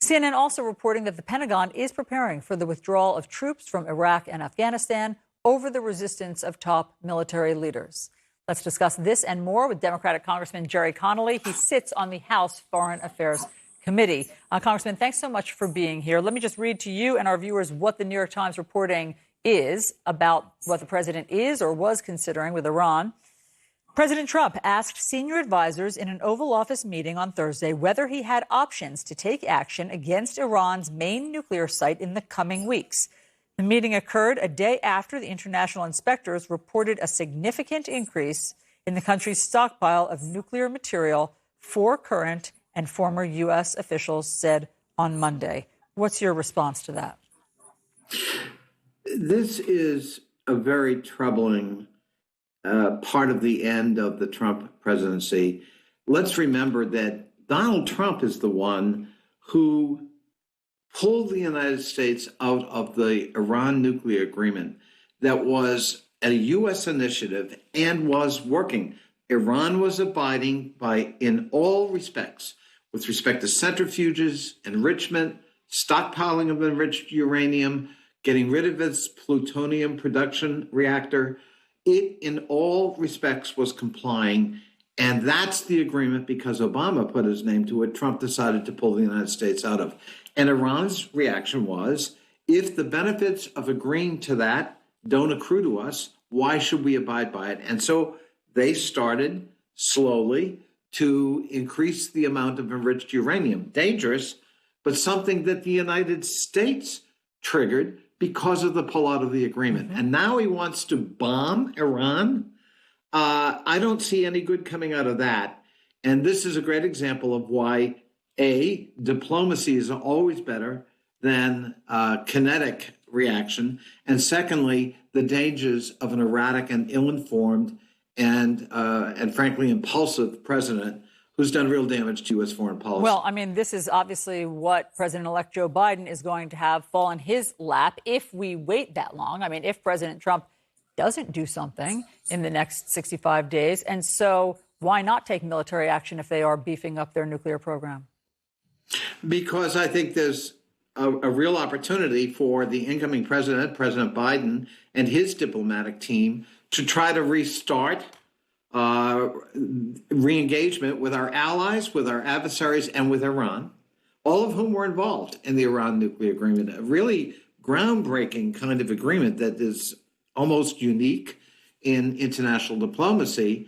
CNN also reporting that the Pentagon is preparing for the withdrawal of troops from Iraq and Afghanistan over the resistance of top military leaders. Let's discuss this and more with Democratic Congressman Gerry Connolly. He sits on the House Foreign Affairs Committee. Congressman, thanks so much for being here. Let me just read to you and our viewers what the New York Times reporting is about what the president is or was considering with Iran. President Trump asked senior advisors in an Oval Office meeting on Thursday whether he had options to take action against Iran's main nuclear site in the coming weeks. The meeting occurred a day after the international inspectors reported a significant increase in the country's stockpile of nuclear material, four current and former U.S. officials said on Monday. What's your response to that? This is a very troubling part of the end of the Trump presidency. Let's remember that Donald Trump is the one who pulled the United States out of the Iran nuclear agreement that was a U.S. initiative and was working. Iran was abiding by, in all respects, with respect to centrifuges, enrichment, stockpiling of enriched uranium, getting rid of its plutonium production reactor. It, in all respects, was complying. And that's the agreement because Obama put his name to it. Trump decided to pull the United States out of. And Iran's reaction was, if the benefits of agreeing to that don't accrue to us, why should we abide by it? And so they started slowly to increase the amount of enriched uranium. Dangerous, but something that the United States triggered because of the pullout of the agreement. Mm-hmm. And now he wants to bomb Iran. I don't see any good coming out of that. And this is a great example of why, A, diplomacy is always better than kinetic reaction. And secondly, the dangers of an erratic and ill-informed and frankly impulsive president who's done real damage to U.S. foreign policy. Well, I mean, this is obviously what President-elect Joe Biden is going to have fall in his lap if we wait that long. I mean, if President Trump doesn't do something in the next 65 days. And so why not take military action if they are beefing up their nuclear program? Because I think there's a real opportunity for the incoming president, President Biden, and his diplomatic team to try to restart re-engagement with our allies, with our adversaries, and with Iran, all of whom were involved in the Iran nuclear agreement. A really groundbreaking kind of agreement that is almost unique in international diplomacy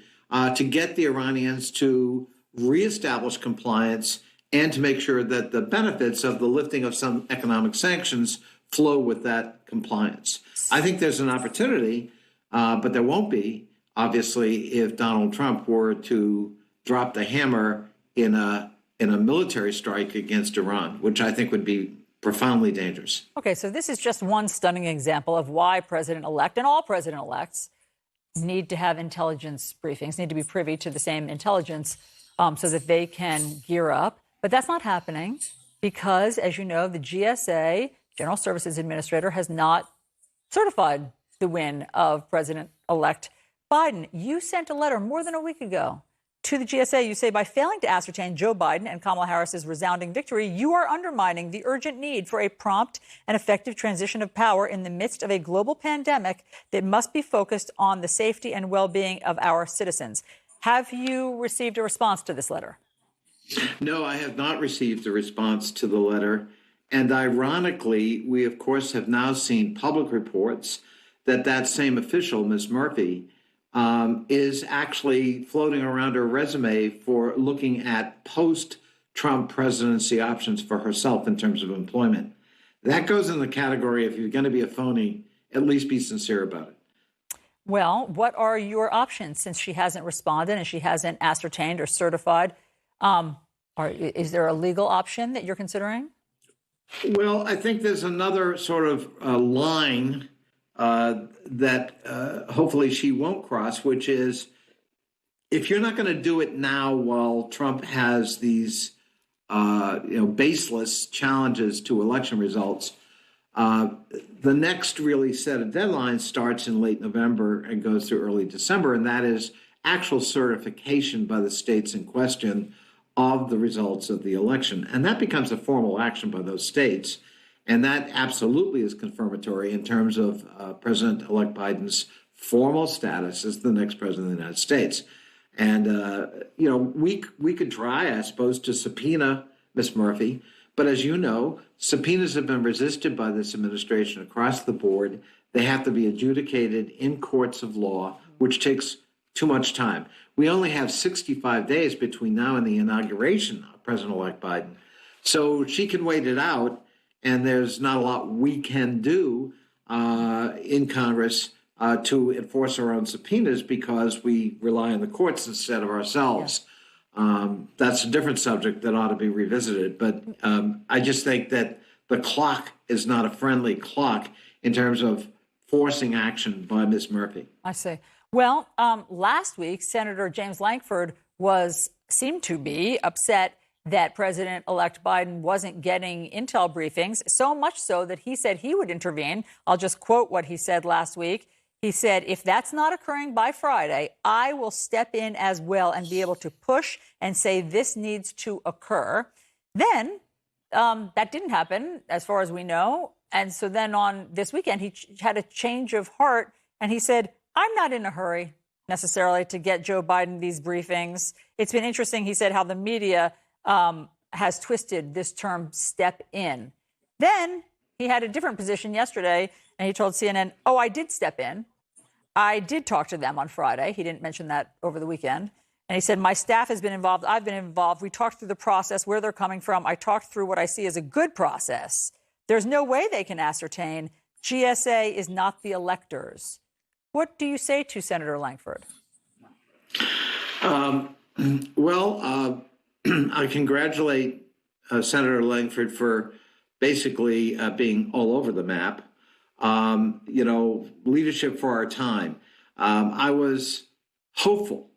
to get the Iranians to reestablish compliance and to make sure that the benefits of the lifting of some economic sanctions flow with that compliance. I think there's an opportunity, but there won't be, obviously, if Donald Trump were to drop the hammer in a military strike against Iran, which I think would be profoundly dangerous. Okay, so this is just one stunning example of why President-elect and all President-elects need to have intelligence briefings, need to be privy to the same intelligence so that they can gear up. But that's not happening because, as you know, the GSA, General Services Administrator, has not certified the win of President-elect Biden. You sent a letter more than a week ago to the GSA. You say, by failing to ascertain Joe Biden and Kamala Harris's resounding victory, you are undermining the urgent need for a prompt and effective transition of power in the midst of a global pandemic that must be focused on the safety and well-being of our citizens. Have you received a response to this letter? No, I have not received a response to the letter. And ironically, we, of course, have now seen public reports that that same official, Ms. Murphy, is actually floating around her resume for looking at post-Trump presidency options for herself in terms of employment. That goes in the category, if you're going to be a phony, at least be sincere about it. Well, what are your options since she hasn't responded and she hasn't ascertained or certified? Is there a legal option that you're considering? Well, I think there's another sort of line that hopefully she won't cross, which is if you're not going to do it now while Trump has these baseless challenges to election results, the next really set of deadlines starts in late November and goes through early December, and that is actual certification by the states in question of the results of the election. And that becomes a formal action by those states. And that absolutely is confirmatory in terms of President-elect Biden's formal status as the next president of the United States. And, we could try, I suppose, to subpoena Ms. Murphy. But as you know, subpoenas have been resisted by this administration across the board. They have to be adjudicated in courts of law, which takes too much time. We only have 65 days between now and the inauguration of President-elect Biden. So she can wait it out, and there's not a lot we can do in Congress to enforce our own subpoenas because we rely on the courts instead of ourselves. Yeah. That's a different subject that ought to be revisited. But I just think that the clock is not a friendly clock in terms of forcing action by Ms. Murphy. I see. Well, last week, Senator James Lankford seemed to be upset that President-elect Biden wasn't getting intel briefings, so much so that he said he would intervene. I'll just quote what he said last week. He said, if that's not occurring by Friday, I will step in as well and be able to push and say this needs to occur. Then that didn't happen, as far as we know. And so then on this weekend, he had a change of heart, and he said, I'm not in a hurry necessarily to get Joe Biden these briefings. It's been interesting, he said, how the media has twisted this term step in. Then he had a different position yesterday, and he told CNN, oh, I did step in. I did talk to them on Friday. He didn't mention that over the weekend. And he said, my staff has been involved. I've been involved. We talked through the process, where they're coming from. I talked through what I see as a good process. There's no way they can ascertain. GSA is not the electors. What do you say to Senator Lankford? I congratulate Senator Lankford for basically being all over the map. Leadership for our time. I was hopeful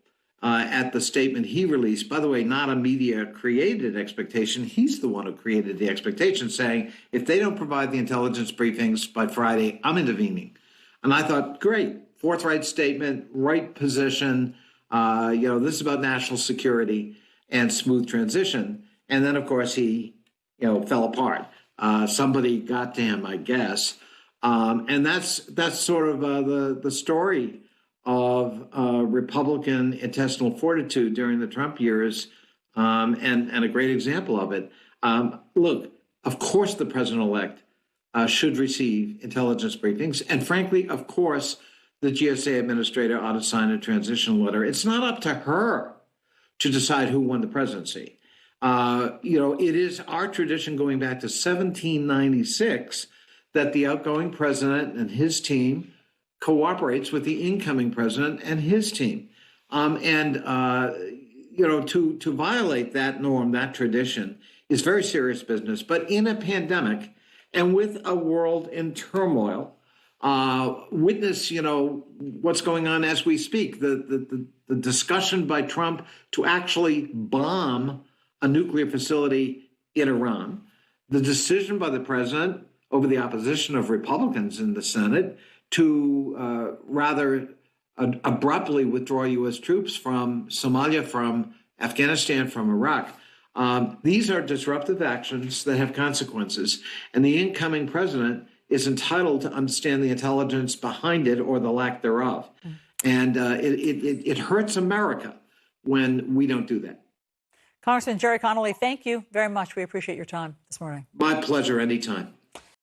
at the statement he released. By the way, not a media-created expectation. He's the one who created the expectation, saying, if they don't provide the intelligence briefings by Friday, I'm intervening. And I thought, great, forthright statement, right position. This is about national security and smooth transition. And then, of course, he, fell apart. Somebody got to him, I guess. And that's sort of the story of Republican intestinal fortitude during the Trump years, and a great example of it. Look, of course, the president-elect should receive intelligence briefings. And frankly, of course, the GSA administrator ought to sign a transition letter. It's not up to her to decide who won the presidency. It is our tradition going back to 1796 that the outgoing president and his team cooperates with the incoming president and his team. To violate that norm, that tradition, is very serious business. But in a pandemic and with a world in turmoil, witness, what's going on as we speak, the discussion by Trump to actually bomb a nuclear facility in Iran, the decision by the president over the opposition of Republicans in the Senate to rather abruptly withdraw U.S. troops from Somalia, from Afghanistan, from Iraq. These are disruptive actions that have consequences, and the incoming president is entitled to understand the intelligence behind it or the lack thereof. And it hurts America when we don't do that. Congressman Gerry Connolly, thank you very much. We appreciate your time this morning. My pleasure, anytime.